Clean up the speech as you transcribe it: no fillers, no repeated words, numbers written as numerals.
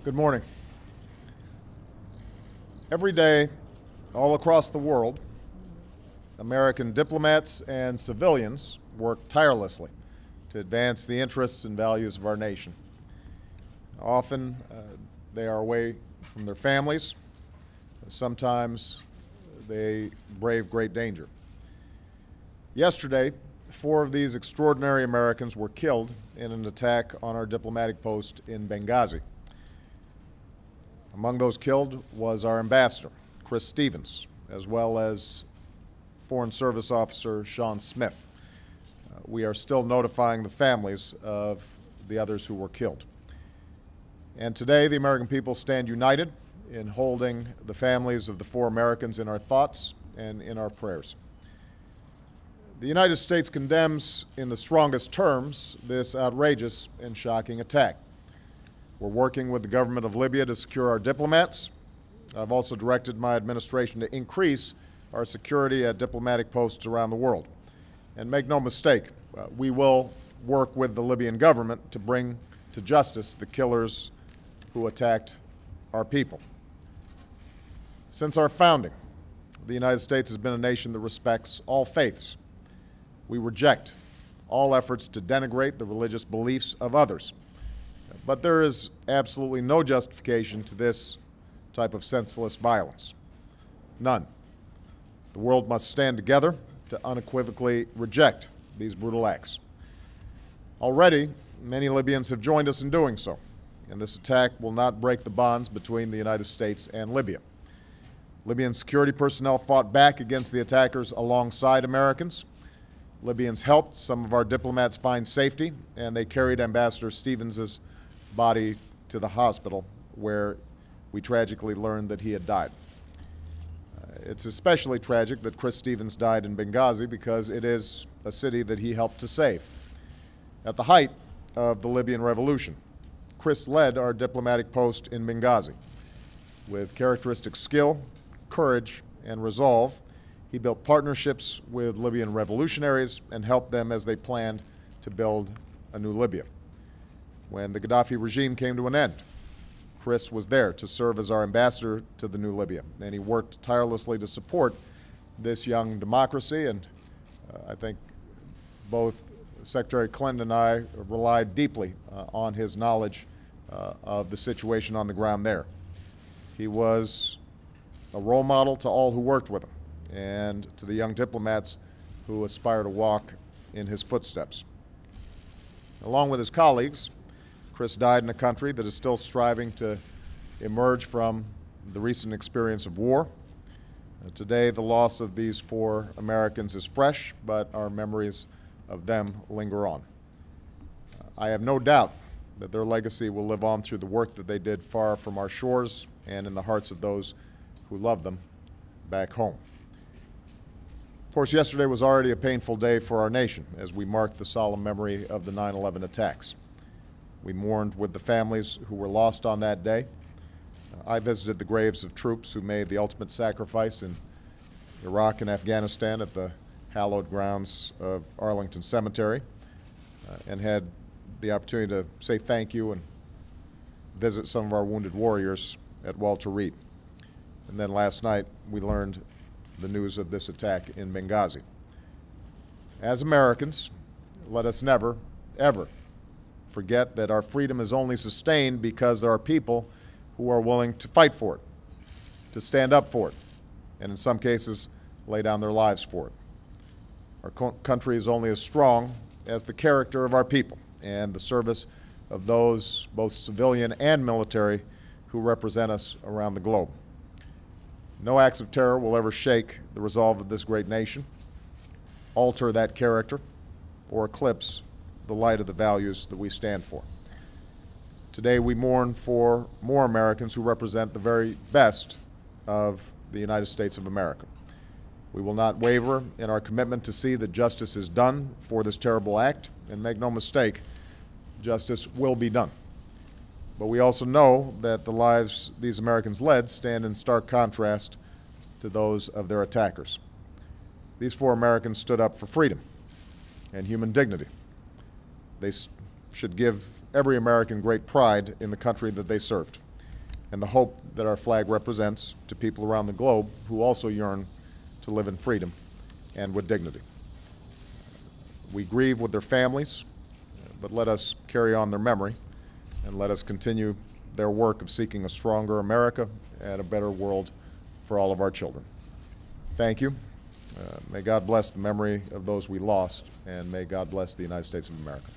Good morning. Every day, all across the world, American diplomats and civilians work tirelessly to advance the interests and values of our nation. Often, they are away from their families. Sometimes they brave great danger. Yesterday, 4 of these extraordinary Americans were killed in an attack on our diplomatic post in Benghazi. Among those killed was our ambassador, Chris Stevens, as well as Foreign Service Officer Sean Smith. We are still notifying the families of the others who were killed. And today, the American people stand united in holding the families of the 4 Americans in our thoughts and in our prayers. The United States condemns in the strongest terms this outrageous and shocking attack. We're working with the government of Libya to secure our diplomats. I've also directed my administration to increase our security at diplomatic posts around the world. And make no mistake, we will work with the Libyan government to bring to justice the killers who attacked our people. Since our founding, the United States has been a nation that respects all faiths. We reject all efforts to denigrate the religious beliefs of others. But there is absolutely no justification to this type of senseless violence. None. The world must stand together to unequivocally reject these brutal acts. Already, many Libyans have joined us in doing so, and this attack will not break the bonds between the United States and Libya. Libyan security personnel fought back against the attackers alongside Americans. Libyans helped some of our diplomats find safety, and they carried Ambassador Stevens' body to the hospital, where we tragically learned that he had died. It's especially tragic that Chris Stevens died in Benghazi because it is a city that he helped to save. At the height of the Libyan revolution, Chris led our diplomatic post in Benghazi. With characteristic skill, courage, and resolve, he built partnerships with Libyan revolutionaries and helped them as they planned to build a new Libya. When the Gaddafi regime came to an end, Chris was there to serve as our ambassador to the new Libya, and he worked tirelessly to support this young democracy, and I think both Secretary Clinton and I relied deeply on his knowledge of the situation on the ground there. He was a role model to all who worked with him and to the young diplomats who aspire to walk in his footsteps. Along with his colleagues, Chris died in a country that is still striving to emerge from the recent experience of war. Today, the loss of these 4 Americans is fresh, but our memories of them linger on. I have no doubt that their legacy will live on through the work that they did far from our shores and in the hearts of those who love them back home. Of course, yesterday was already a painful day for our nation as we marked the solemn memory of the 9/11 attacks. We mourned with the families who were lost on that day. I visited the graves of troops who made the ultimate sacrifice in Iraq and Afghanistan at the hallowed grounds of Arlington Cemetery and had the opportunity to say thank you and visit some of our wounded warriors at Walter Reed. And then last night, we learned the news of this attack in Benghazi. As Americans, let us never, ever forget that our freedom is only sustained because there are people who are willing to fight for it, to stand up for it, and in some cases, lay down their lives for it. Our country is only as strong as the character of our people and the service of those, both civilian and military, who represent us around the globe. No acts of terror will ever shake the resolve of this great nation, alter that character, or eclipse the light of the values that we stand for. Today we mourn for more Americans who represent the very best of the United States of America. We will not waver in our commitment to see that justice is done for this terrible act, and make no mistake, justice will be done. But we also know that the lives these Americans led stand in stark contrast to those of their attackers. These 4 Americans stood up for freedom and human dignity. They should give every American great pride in the country that they served. and the hope that our flag represents to people around the globe who also yearn to live in freedom and with dignity. We grieve with their families, but let us carry on their memory, and let us continue their work of seeking a stronger America and a better world for all of our children. Thank you. May God bless the memory of those we lost, and may God bless the United States of America.